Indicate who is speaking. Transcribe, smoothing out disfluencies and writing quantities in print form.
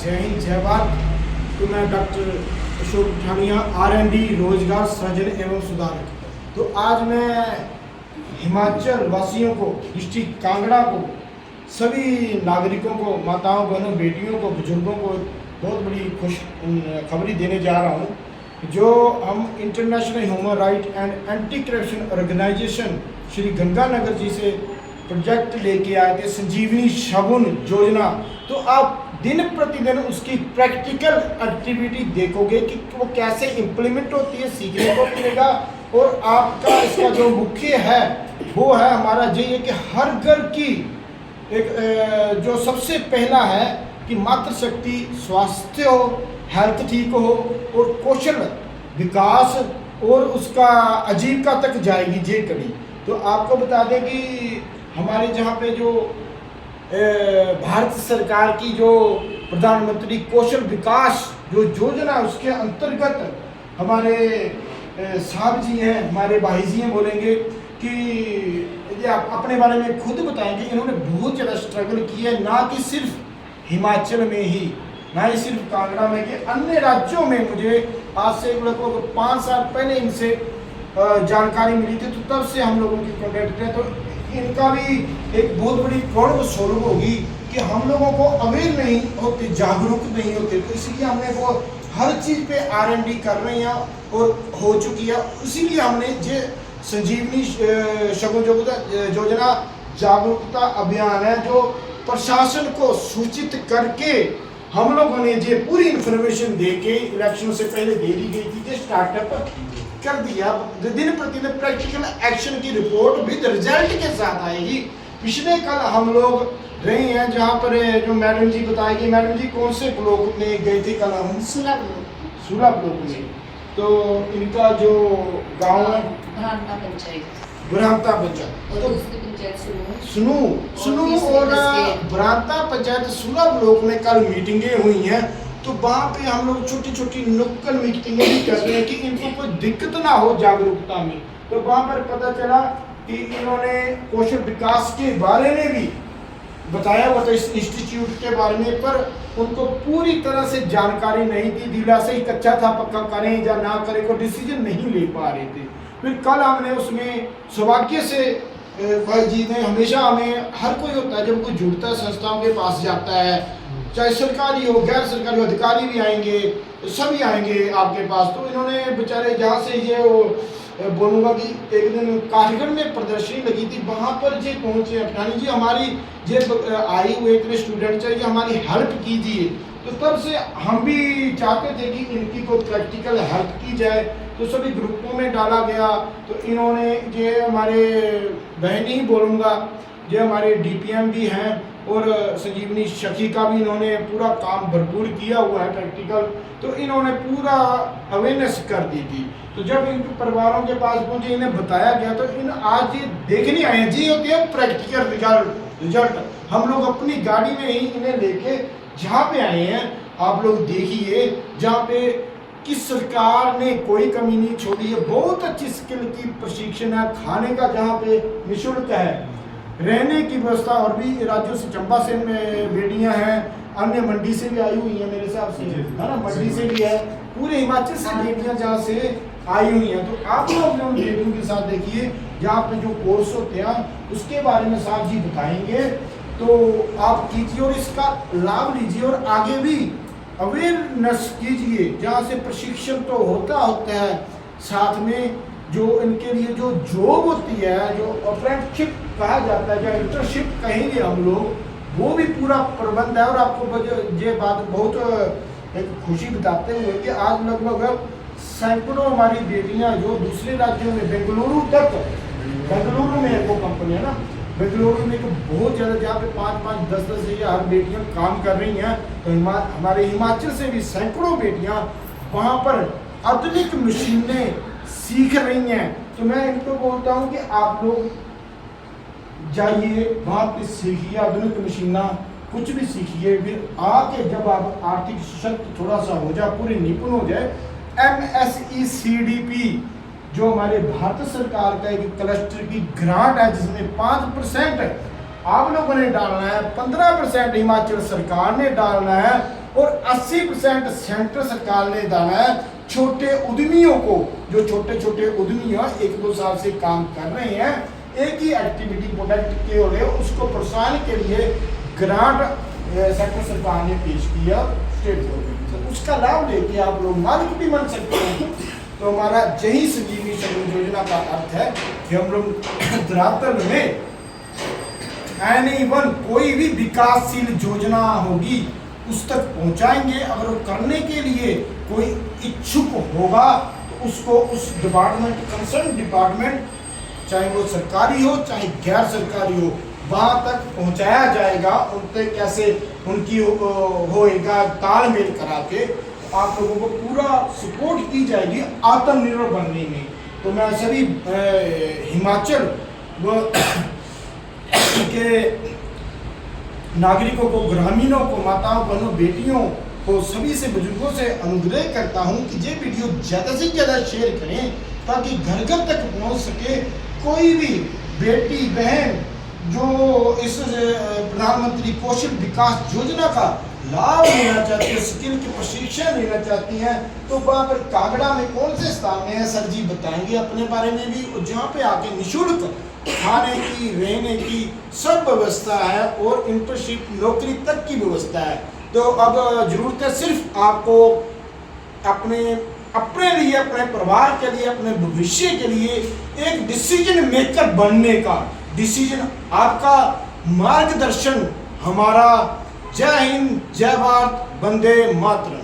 Speaker 1: जय हिंद जय भारत। तो मैं डॉक्टर अशोक ठानिया R&D रोजगार सृजन एवं सुधारक। तो आज मैं हिमाचल वासियों को, डिस्ट्रिक्ट कांगड़ा को, सभी नागरिकों को, माताओं बहनों बेटियों को, बुजुर्गों को बहुत बड़ी खुश खबरी देने जा रहा हूँ। जो हम international human right and anti corruption organisation Sri Ganganagar ji से प्रोजेक्ट लेके आए थे, संजीवनी शगुन योजना। तो आप दिन प्रतिदिन उसकी प्रैक्टिकल एक्टिविटी देखोगे कि वो कैसे इम्प्लीमेंट होती है, सीखने को मिलेगा। और आपका इसका जो मुख्य है वो है हमारा ये कि हर घर की एक जो सबसे पहला है कि मातृशक्ति स्वास्थ्य हो, हेल्थ ठीक हो और कौशल विकास और उसका आजीविका तक जाएगी जे कड़ी। तो आपको बता दें कि हमारे जहाँ पे जो भारत सरकार की जो प्रधानमंत्री कौशल विकास जो योजना है उसके अंतर्गत हमारे साहब जी हैं, हमारे भाई जी हैं, बोलेंगे कि ये आप अपने बारे में खुद बताएंगे। इन्होंने बहुत ज़्यादा स्ट्रगल किया है, ना कि सिर्फ हिमाचल में ही, ना ही सिर्फ कांगड़ा में, कि अन्य राज्यों में। मुझे आज से लगभग 5 साल पहले इनसे जानकारी मिली थी, तो तब से हम लोगों की कॉन्टेक्ट है। तो इनका भी एक बहुत बड़ी प्रॉब्लम सॉल्व होगी कि हम लोगों को अवेयर नहीं होते, जागरूक नहीं होते। तो इसलिए हमने वो हर चीज़ पे R&D कर रहे हैं और हो चुकी है। इसीलिए हमने ये संजीवनी शगुन योजना जागरूकता अभियान है, जो प्रशासन को सूचित करके हम लोगों ने ये पूरी इंफॉर्मेशन दे के इलेक्शन से पहले दे दी गई थी, स्टार्टअप कर दिया। दिन प्रतिदिन प्रैक्टिकल एक्शन की रिपोर्ट विद रिजल्ट के साथ आएगी। पिछले कल हम लोग रहे हैं जहाँ पर जो मैडम जी बताएगी। मैडम जी कौन से ब्लॉक में गए थे कल हम?
Speaker 2: सुला
Speaker 1: ब्लॉक में। तो इनका जो गांव है
Speaker 2: ब्राह्मणा पंचायत,
Speaker 1: तो सुनू और ब्राह्मणा पंचायत सुला ब्लॉक में कल मीटिंगें हुई हैं। तो वहाँ पे हम लोग छोटी छोटी नुक्कड़ मीटिंगें भी कर रहे हैं कि इनको कोई दिक्कत ना हो जागरूकता में। तो वहाँ पर पता चला कि इन्होंने कौशल विकास के बारे में भी बताया हुआ था, इस इंस्टीट्यूट के बारे में, पर उनको पूरी तरह से जानकारी नहीं थी। दिला से ही कच्चा था, पक्का करें या ना करें को डिसीजन नहीं ले पा रहे थे। फिर कल हमने उसमें सौभाग्य से भाई जी ने, हमेशा हमें हर कोई होता है जब कोई जुड़ता है संस्थाओं के पास जाता है, चाहे सरकारी हो गैर सरकारी हो, अधिकारी भी आएंगे, सभी आएंगे आपके पास। तो इन्होंने बेचारे जहाँ से ये बोलूँगा कि एक दिन काठगढ़ में प्रदर्शनी लगी थी, वहाँ पर जे पहुँचे अठानी जी, हमारी जे आई हुए इतने स्टूडेंट चाहिए, हमारी हेल्प कीजिए। तो तब से हम भी चाहते थे कि इनकी कोई प्रैक्टिकल हेल्प की जाए। तो सभी ग्रुपों में डाला गया। तो इन्होंने ये हमारे बहन ही बोलूँगा, ये हमारे DPM भी हैं और संजीवनी सखी का भी इन्होंने पूरा काम भरपूर किया हुआ है प्रैक्टिकल। तो इन्होंने पूरा अवेयरनेस कर दी थी। तो जब इनके परिवारों के पास पहुंचे, इन्हें बताया गया, तो इन आज ये देखने आए हैं। जी होती है प्रैक्टिकल रिजल्ट। हम लोग अपनी गाड़ी में ही इन्हें लेके जहाँ पे आए हैं, आप लोग देखिए, जहाँ पे कि सरकार ने कोई कमी नहीं छोड़ी है। बहुत अच्छी स्किल की प्रशिक्षण है, खाने का जहाँ पे निःशुल्क है, रहने की व्यवस्था। और भी राज्यों से, चंबा से बेटियां हैं, अन्य मंडी से भी आई हुई हैं मेरे हिसाब से, है ना, मंडी से भी है, पूरे हिमाचल से बेटियां जहाँ से आई हुई हैं। तो आप लोग उन बेटियों के साथ देखिए, जहाँ पे जो कोर्स होते हैं उसके बारे में साहब जी बताएंगे। तो आप कीजिए और इसका लाभ लीजिए और आगे भी अवेयरनेस कीजिए। जहाँ से प्रशिक्षण तो होता है, साथ में जो इनके लिए जो जॉब होती है, जो अप्रेंटिसशिप कहा जाता है, जो इंटर्नशिप कहेंगे हम लोग, वो भी पूरा प्रबंध है। और आपको ये बात बहुत एक खुशी बताते हुए कि आज लगभग सैकड़ों हमारी बेटियां जो दूसरे राज्यों में, बेंगलुरु में वो कंपनी है ना, बेंगलुरु में तो बहुत ज़्यादा, जहाँ पे 5-5, 10-10 हज़ार बेटियां काम कर रही हैं। तो हमारे हिमाचल से भी सैकड़ों बेटियां वहाँ पर आधुनिक मशीनें सीख रही हैं। तो मैं इनको बोलता हूँ कि आप लोग जाइए, वहाँ पे सीखिए आधुनिक मशीना, कुछ भी सीखिए। फिर आके जब आप आर्थिक सशक्त थोड़ा सा हो जाए, पूरे निपुण हो जाए, MSECDP जो हमारे भारत सरकार का एक क्लस्टर की ग्रांट है, जिसमें 5% आप लोगों ने डालना है, 15% हिमाचल सरकार ने डालना है और 80% सेंट्रल सरकार ने डालना है। छोटे उद्यमियों को, जो छोटे छोटे उद्यमी हैं 1-2 साल से काम कर रहे हैं, एक ही एक्टिविटी प्रोडक्ट के हो रहे, उसको प्रोत्साहन के लिए ग्रांट सेंट्रल सरकार ने पेश किया स्टेट गवर्नमेंट से, उसका लाभ लेके आप लोग मालिक भी बन सकते हैं। तो हमारा यही संजीवनी शरण योजना का अर्थ है कि हम लोग धरातल में एनीवन कोई भी विकासशील योजना होगी उस तक पहुंचाएंगे। अगर वो करने के लिए कोई इच्छुक होगा तो उसको उस डिपार्टमेंट, कंसर्न डिपार्टमेंट, चाहे वो सरकारी हो चाहे गैर सरकारी हो, वहां तक पहुंचाया जाएगा। उनसे कैसे उनकी होएगा तालमेल करा के आप लोगों को पूरा सपोर्ट की जाएगी आत्मनिर्भर बनने में। तो मैं सभी हिमाचल व के नागरिकों को, ग्रामीणों को, माताओं बहनों बेटियों को, सभी से बुजुर्गों से अनुग्रह करता हूं कि ये वीडियो ज़्यादा से ज़्यादा शेयर करें ताकि घर घर तक पहुंच सके। कोई भी बेटी बहन जो इस प्रधानमंत्री कौशल विकास योजना का लाभ लेना चाहती है, स्किल के प्रशिक्षण लेना चाहती हैं, तो वहाँ पर कांगड़ा में कौन से स्थान में है सर जी बताएंगे अपने बारे में भी, और जहाँ पे आके निःशुल्क खाने की, रहने की सब व्यवस्था है और इंटर्नशिप नौकरी तक की व्यवस्था है। तो अब जरूरत है सिर्फ आपको अपने लिए, अपने परिवार के लिए, अपने भविष्य के लिए एक डिसीजन मेकर बनने का। डिसीजन आपका, मार्गदर्शन हमारा। जय हिंद, जय भारत, वंदे मातरम।